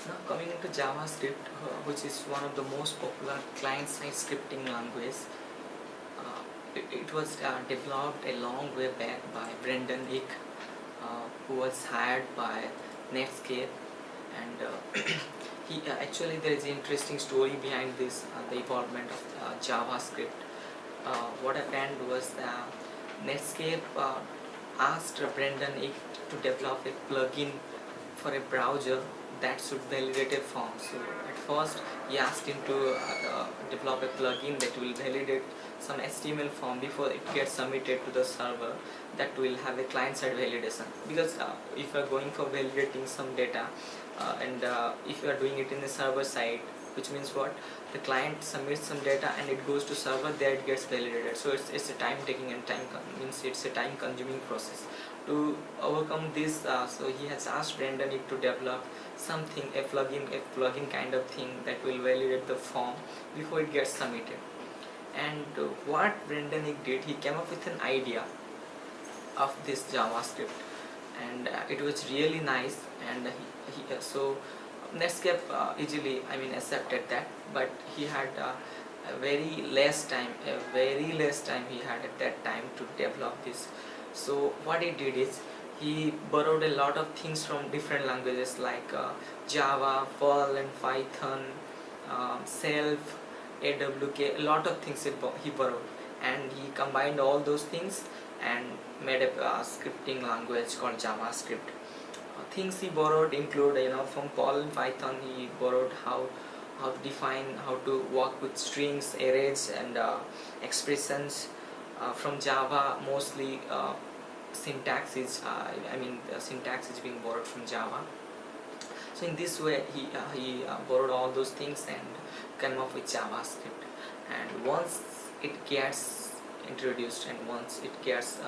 Now coming into JavaScript, which is one of the most popular client-side scripting language. It was developed a long way back by Brendan Eich, who was hired by Netscape, and he actually there is an interesting story behind this, the involvement of JavaScript. What happened was Netscape asked Brendan Eich to develop a plugin for a browser that should validate a form. So at first he asked him to develop a plugin that will validate some HTML form before it gets submitted to the server, that will have a client-side validation. Because if you are going for validating some data, and if you are doing it in the server side, which means what, the client submits some data and it goes to server, there it gets validated. So it's a time taking and means it's a time consuming process. To overcome this, so he has asked Brendan Eich to develop something, a plugin kind of thing that will validate the form before it gets submitted. And what Brendan Eich did, he came up with an idea of this JavaScript, and it was really nice. And so Netscape easily, accepted that, but he had a very less time he had at that time to develop this. So what he did is he borrowed a lot of things from different languages like Java, Perl and Python, Self, AWK, a lot of things he borrowed, and he combined all those things and made a scripting language called JavaScript. Things he borrowed include, from Perl and Python he borrowed how to define, how to work with strings, arrays and expressions. From Java, mostly syntax is the syntax is being borrowed from Java. So in this way he borrowed all those things and came up with JavaScript. And once it gets introduced and once it gets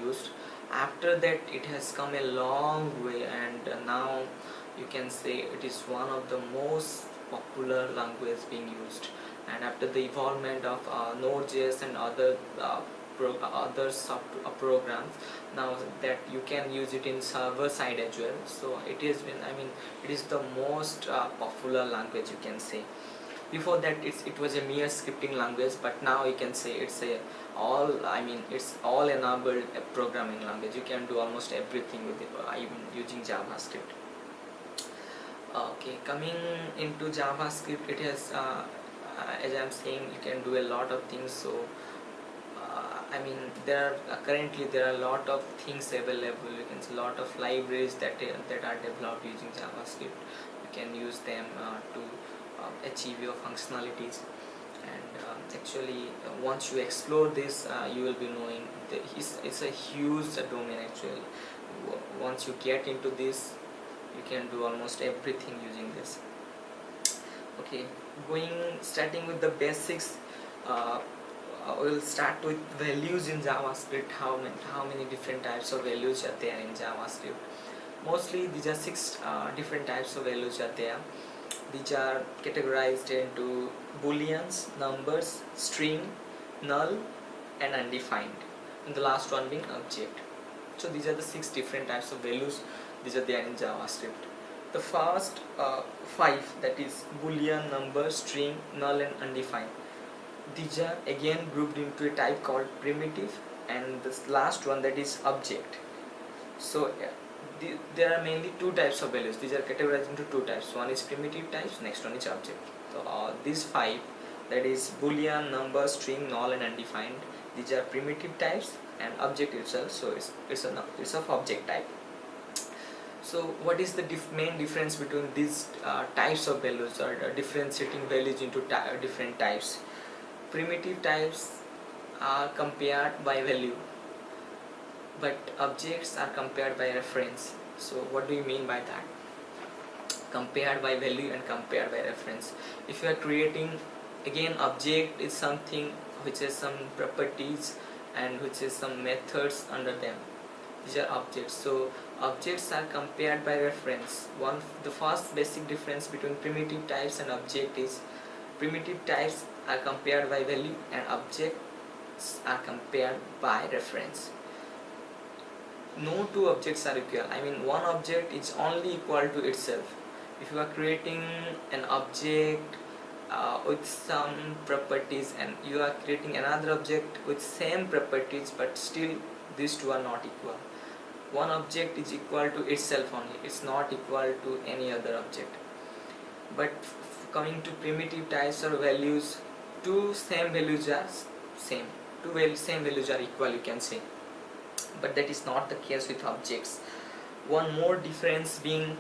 used, after that it has come a long way, and now you can say it is one of the most popular language being used. And after the evolvement of Node.js and other programs, now that you can use it in server side as well. So it is it is the most popular language, you can say. Before that it was a mere scripting language, but now you can say it's it's all enabled programming language. You can do almost everything with it, even using JavaScript. Okay, coming into JavaScript, it has as I'm saying, you can do a lot of things. So currently there are a lot of things available. You can see a lot of libraries that are developed using JavaScript. You can use them to achieve your functionalities. And actually once you explore this, you will be knowing that it's a huge domain actually. Once you get into this, you can do almost everything using this. Okay, starting with the basics. We'll start with values in JavaScript. How many different types of values are there in JavaScript? Mostly these are 6 different types of values are there. These are categorized into booleans, numbers, string, null and undefined, and the last one being object. So these are the 6 different types of values. These are there in JavaScript. The first 5, that is boolean, number, string, null and undefined, these are again grouped into a type called primitive, and this last one, that is object. So there are mainly 2 types of values. These are categorized into 2 types. One is primitive types, next one is object. So these 5, that is boolean, number, string, null and undefined, these are primitive types, and object itself, so it's of object type. So what is the main difference between these types of values, or differentiating values into different types? Primitive types are compared by value, but objects are compared by reference. So what do you mean by that? Compared by value and compared by reference. If you are creating, again, object is something which has some properties and which has some methods under them. These are objects. So objects are compared by reference. The first basic difference between primitive types and object is primitive types are compared by value and objects are compared by reference. No 2 objects are equal. One object is only equal to itself. If you are creating an object with some properties, and you are creating another object with same properties, but still these two are not equal. One object is equal to itself only, it's not equal to any other object. But coming to primitive types or values, two same values are same, same values are equal, you can say. But that is not the case with objects. One more difference being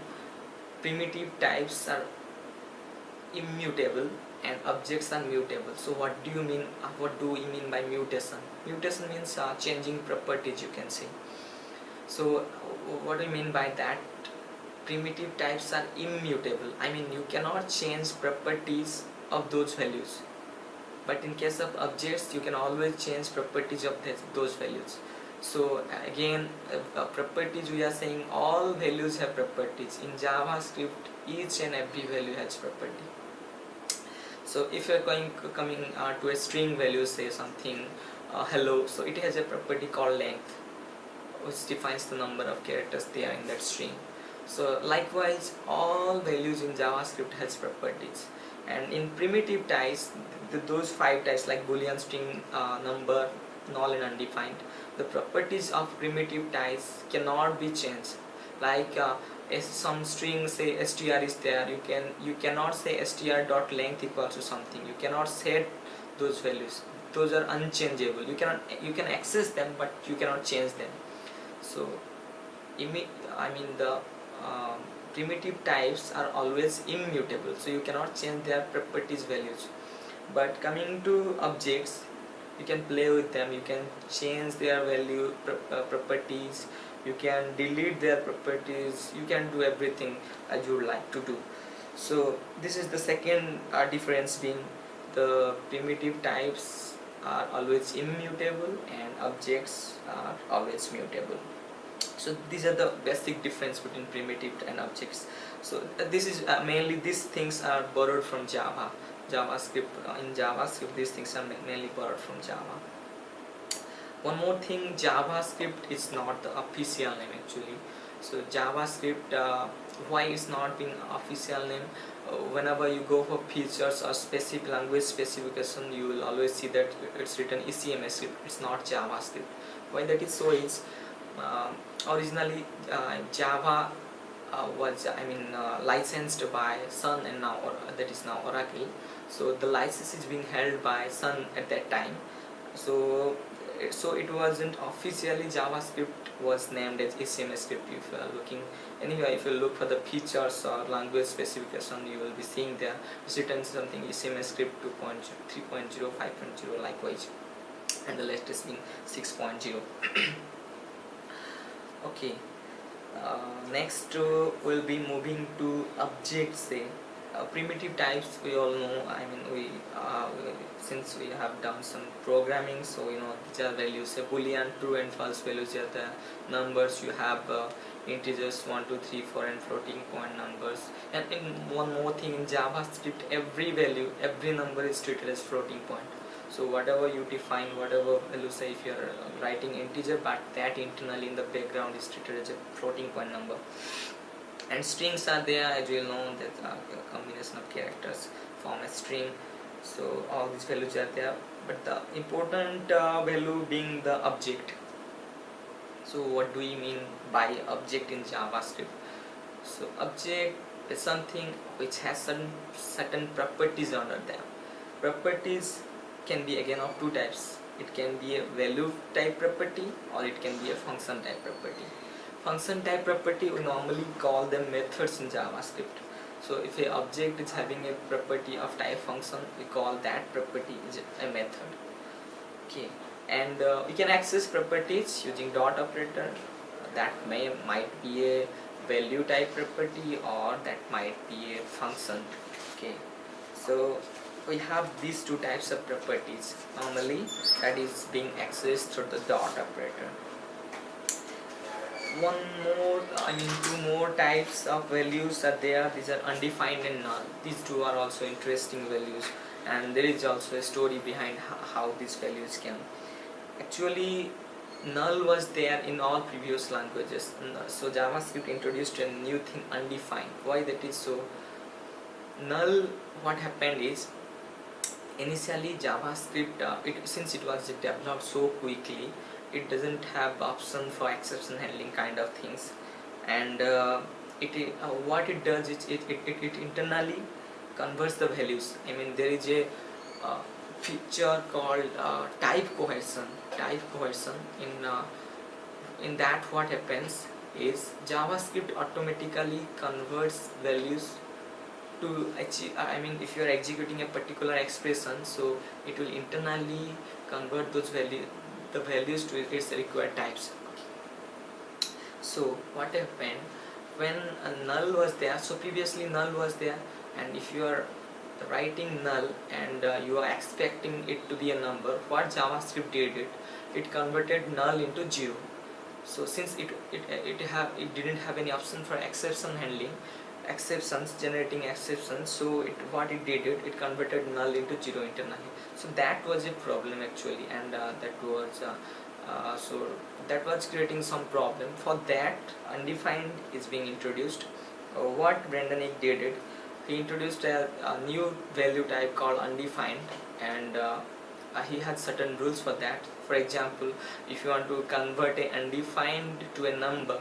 primitive types are immutable and objects are mutable. So what do you mean, what do we mean by mutation? Mutation means changing properties, you can say. So what do you mean by that? Primitive types are immutable, I mean you cannot change properties of those values. But in case of objects, you can always change properties of those values. So again, properties, we are saying all values have properties. In JavaScript, each and every value has property. So if you are coming to a string value, say something hello, so it has a property called length, which defines the number of characters there in that string. So likewise, all values in JavaScript has properties. And in primitive types, those 5 types like boolean, string, number, null and undefined, the properties of primitive types cannot be changed. Like some string, say str is there, you cannot say str.length equals to something. You cannot set those values. Those are unchangeable. You can access them, but you cannot change them. So the primitive types are always immutable, so you cannot change their properties values. But coming to objects, you can play with them, you can change their value properties, you can delete their properties, you can do everything as you would like to do. So this is the second difference, being the primitive types are always immutable and objects are always mutable. So these are the basic difference between primitive and objects. So this is mainly, these things are borrowed from JavaScript. In JavaScript, these things are mainly borrowed from Java. One more thing, JavaScript is not the official name actually. So JavaScript, why is not being official name? Whenever you go for features or specific language specification, you will always see that it's written ECMS script, it's not JavaScript. Why that is so is, originally Java was licensed by Sun, and now that is now Oracle. So the license is being held by Sun at that time. So it wasn't officially, JavaScript was named as ECMS script. If you are looking anyway, if you look for the features or language specification, you will be seeing there it's written something ECMS script 2.0, 3.0, 5.0 likewise, and the latest being 6.0. Okay, next we'll be moving to objects. Say primitive types, we all know, since we have done some programming, so you know these are values, say boolean, true and false values are the numbers. You have integers 1, 2, 3, 4 and floating point numbers. And in one more thing, in JavaScript, every value, every number is treated as floating point. So whatever you define, whatever value, say if you are writing integer, but that internally in the background is treated as a floating point number. And strings are there, as you know, that a combination of characters form a string. So all these values are there, but the important value being the object. So what do we mean by object in JavaScript? So object is something which has certain properties under them. Properties can be again of two types. It can be a value type property, or it can be a function type property. Function type property, we normally call them methods in JavaScript. So if an object is having a property of type function, we call that property is a method. Okay, and we can access properties using dot operator. That might be a value type property, or that might be a function. Okay, so we have these two types of properties normally, that is being accessed through the dot operator. Two more types of values are there. These are undefined and null. These two are also interesting values, and there is also a story behind how these values can actually null was there in all previous languages. So JavaScript introduced a new thing, undefined. Why that is so? Null, what happened is, initially JavaScript, since it was developed so quickly, it doesn't have option for exception handling kind of things, and what it does is it internally converts the values. I mean, there is a feature called type cohesion. In that, what happens is JavaScript automatically converts values to achieve, I mean, if you are executing a particular expression, so it will internally convert the values to its required types. So what happened when a null was there? So previously null was there, and if you are writing null and you are expecting it to be a number, what JavaScript did, it converted null into 0. So since it didn't have any option for exception handling, generating exceptions, so what it did, it converted null into 0 internally. So that was a problem actually, and that was creating some problem. For that, undefined is being introduced. What Brendan Eich did, he introduced a new value type called undefined, and he had certain rules for that. For example, if you want to convert a undefined to a number,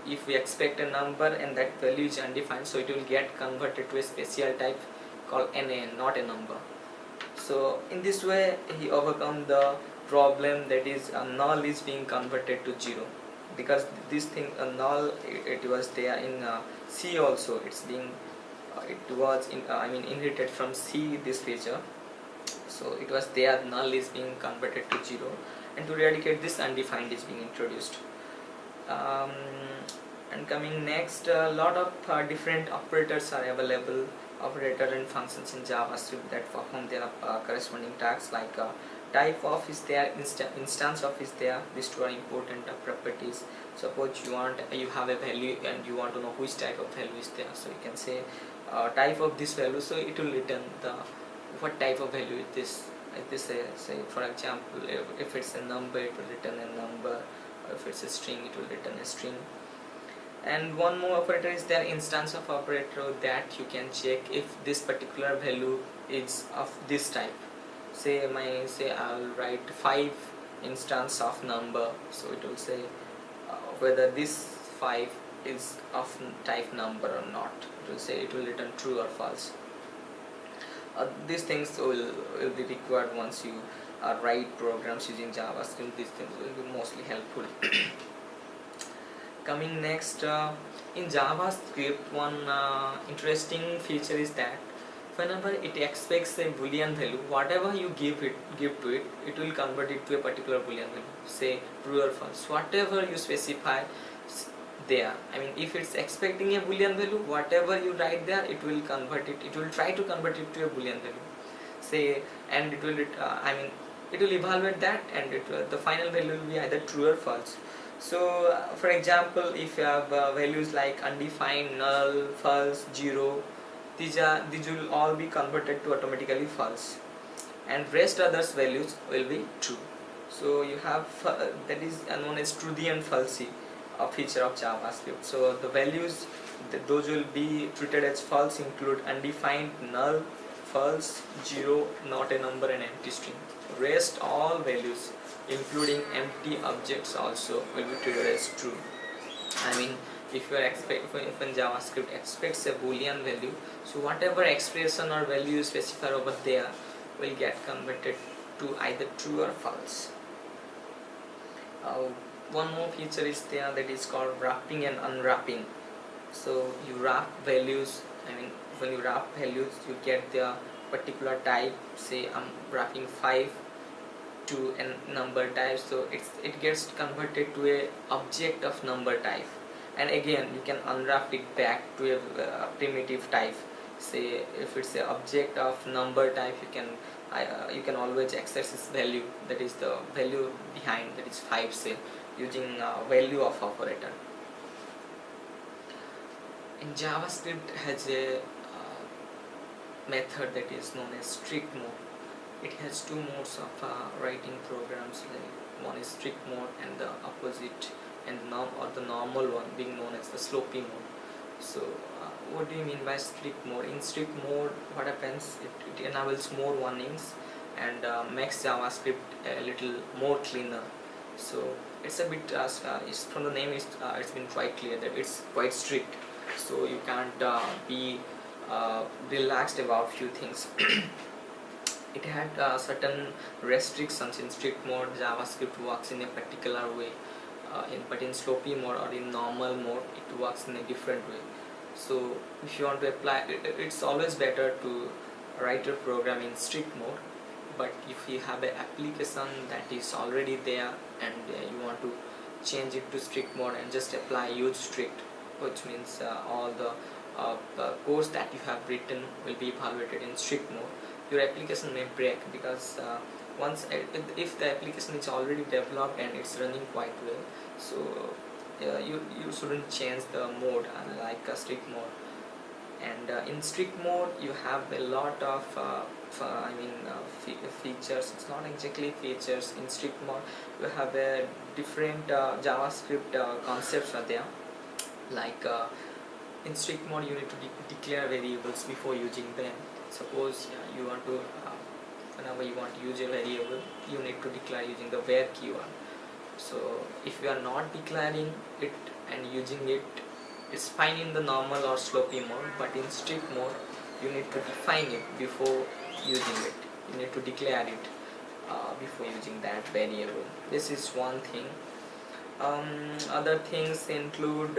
if we expect a number and that value is undefined, so it will get converted to a special type called NaN, not a number. So in this way he overcome the problem, that is null is being converted to 0, because this thing null, it was there in C also. It was inherited from C, this feature. So it was there, null is being converted to 0, and to eradicate this, undefined is being introduced. And coming next, a lot of different operators are available, operator and functions in JavaScript that perform their corresponding tasks, like type of is there, instance of is there. These two are important properties. Suppose you have a value and you want to know which type of value is there, so you can say type of this value, so it will return what type of value is this. Like this, say for example, if it's a number, it will return a number, or if it's a string, it will return a string. And one more operator is there, instance of operator, that you can check if this particular value is of this type. Say I'll write 5 instance of number, so it will say whether this 5 is of type number or not. It will return true or false. These things will be required once you write programs using JavaScript. These things will be mostly helpful. Coming next, in JavaScript, one interesting feature is that whenever it expects a boolean value, whatever you give to it, it will convert it to a particular boolean value. Say true or false, whatever you specify there. I mean, if it's expecting a boolean value, whatever you write there, it will convert it. It will try to convert it to a boolean value. Say, and it will it will evaluate that, and the final value will be either true or false. So for example, if you have values like undefined, null, false, 0, these will all be converted to automatically false, and rest others values will be true. So you have that is known as truthy and falsy, a feature of JavaScript. So the values, those will be treated as false, include undefined, null, false, 0, not a number, and empty string. Rest all values, including empty objects, also will be treated as true. I mean, if JavaScript expects a boolean value, so whatever expression or value you specify over there will get converted to either true or false. One more feature is there, that is called wrapping and unwrapping. So you wrap values. I mean, when you wrap values, you get the particular type. Say I'm wrapping 5 to a number type, so it gets converted to a object of number type, and again you can unwrap it back to a primitive type. Say if it's an object of number type, you can always access its value, that is the value behind, that is 5, say, using value of operator. In JavaScript has a method that is known as strict mode. It has two modes of writing programs, like one is strict mode, and the opposite and the normal one being known as the slopey mode. So what do you mean by strict mode? In strict mode, what happens, it enables more warnings and makes JavaScript a little more cleaner. So it's a bit from the name it's been quite clear that it's quite strict, so you can't be relaxed about few things. It had certain restrictions. In strict mode, JavaScript works in a particular way, but in slopey mode or in normal mode, it works in a different way. So if you want to apply, it's always better to write your program in strict mode. But if you have an application that is already there and you want to change it to strict mode and just apply use strict, which means all the course that you have written will be evaluated in strict mode, your application may break, because once if the application is already developed and it's running quite well, so you shouldn't change the mode like a strict mode. And in strict mode you have a lot of features. It's not exactly features. In strict mode you have a different JavaScript concepts are there, like in strict mode you need to declare variables before using them. Suppose you want to whenever you want to use a variable, you need to declare using the where keyword. So if you are not declaring it and using it, it's fine in the normal or slopey mode, but in strict mode you need to define it before using it. You need to declare it before using that variable. This is one thing. Other things include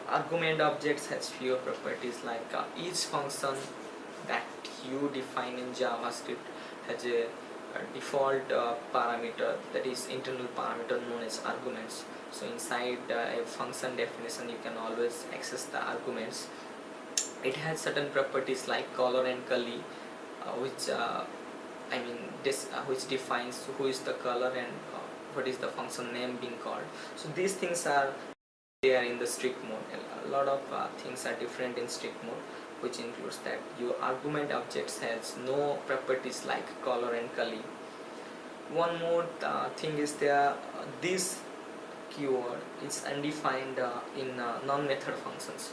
argument objects has fewer properties, like each function that you define in JavaScript has a default parameter, that is internal parameter known as arguments. So inside a function definition you can always access the arguments. It has certain properties like color and curly, which which defines who is the color and what is the function name being called. So these things are there in the strict mode. A lot of things are different in strict mode, which includes that your argument objects has no properties like color and curly. One more thing is there, this keyword is undefined in non-method functions.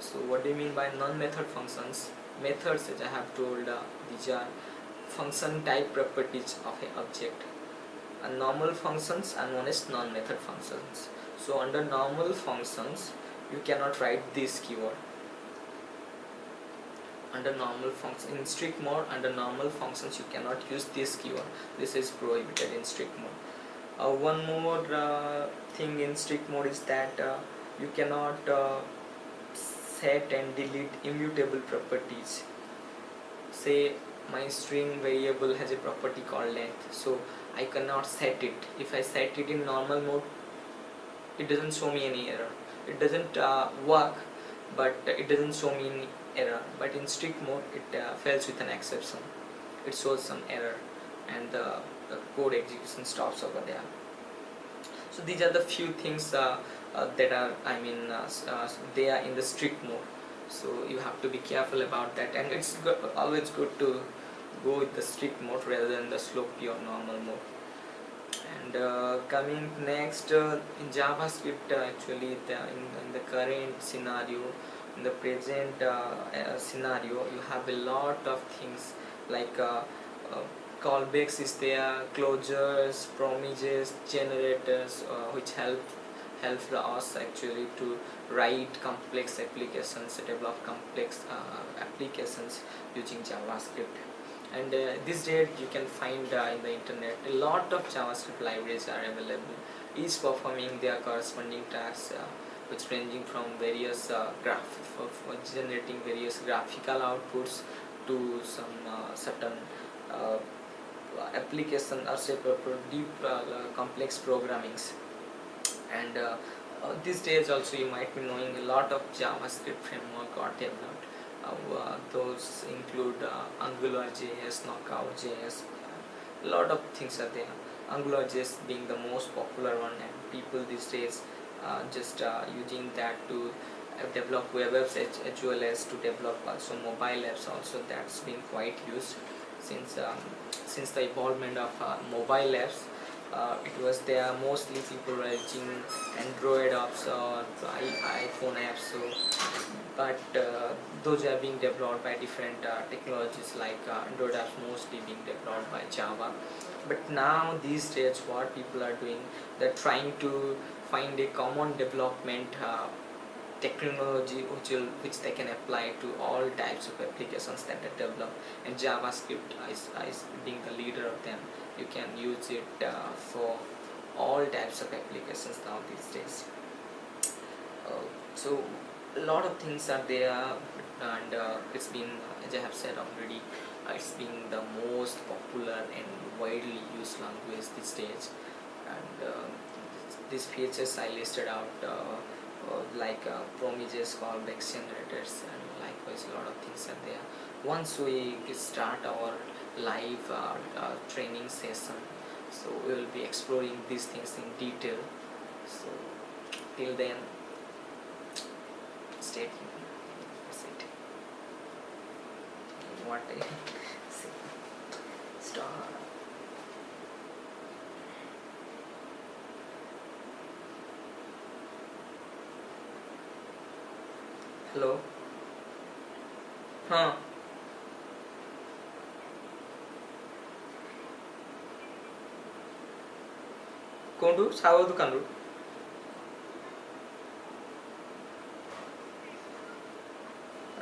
So what do you mean by non-method functions? Methods, as I have told, these are function type properties of an object. And normal functions are known as non-method functions. So under normal functions you cannot write this keyword. Under normal functions, in strict mode, under normal functions you cannot use this keyword. This is prohibited in strict mode. One more thing in strict mode is that you cannot set and delete immutable properties. Say my string variable has a property called length, so I cannot set it. If I set it in normal mode, it doesn't show me any error. It doesn't work, but it doesn't show me any error. But in strict mode it fails with an exception. It shows some error and the code execution stops over there. So these are the few things that are they are in the strict mode. So you have to be careful about that, and it's always good to go with the strict mode rather than the slopey or normal mode. And coming next, in JavaScript, actually in the current scenario, in the present scenario, you have a lot of things like callbacks is there, closures, promises, generators, which help us actually to write complex applications, develop complex applications using JavaScript. And these days you can find in the internet a lot of JavaScript libraries are available, each performing their corresponding tasks, which ranging from various for generating various graphical outputs to some certain application or say deep complex programmings. And these days also you might be knowing a lot of JavaScript framework got developed. Those include AngularJS, Knockout.js, a lot of things are there. AngularJS being the most popular one, and people these days just using that to develop web apps as well as to develop also mobile apps also. That's been quite used since since the involvement of mobile apps, it was there mostly people were using Android apps or iPhone apps. So, but those are being developed by different technologies, like Android apps mostly being developed by Java. But now these days, what people are doing, they're trying to find a common development technology which they can apply to all types of applications that are developed, and JavaScript is being the leader of them. You can use it for all types of applications now these days. So a lot of things are there, and it's been, as I have said already, it's been the most popular and widely used language these days. And these features I listed out, like Prometheus callbacks generators, and likewise a lot of things are there. Once we start our live training session, so we will be exploring these things in detail. So till then, stay tuned. That's it. What I say. Start. Hello. हाँ. कोंडू साव दुकान रू.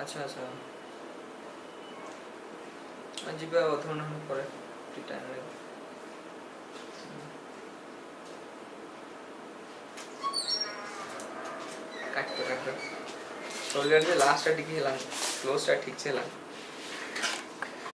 अच्छा अच्छा. ଯିବା ଅଧଘଣ୍ଟା ପରେ ଠିକ୍ ଟାଇମ୍ରେ. କାଟ କାଟ. ସରିଗଲେ ଲାଷ୍ଟଟା ଟିକେ ହେଲା, କ୍ଲୋଜ୍ଟା ଠିକ୍ ସେ ହେଲା.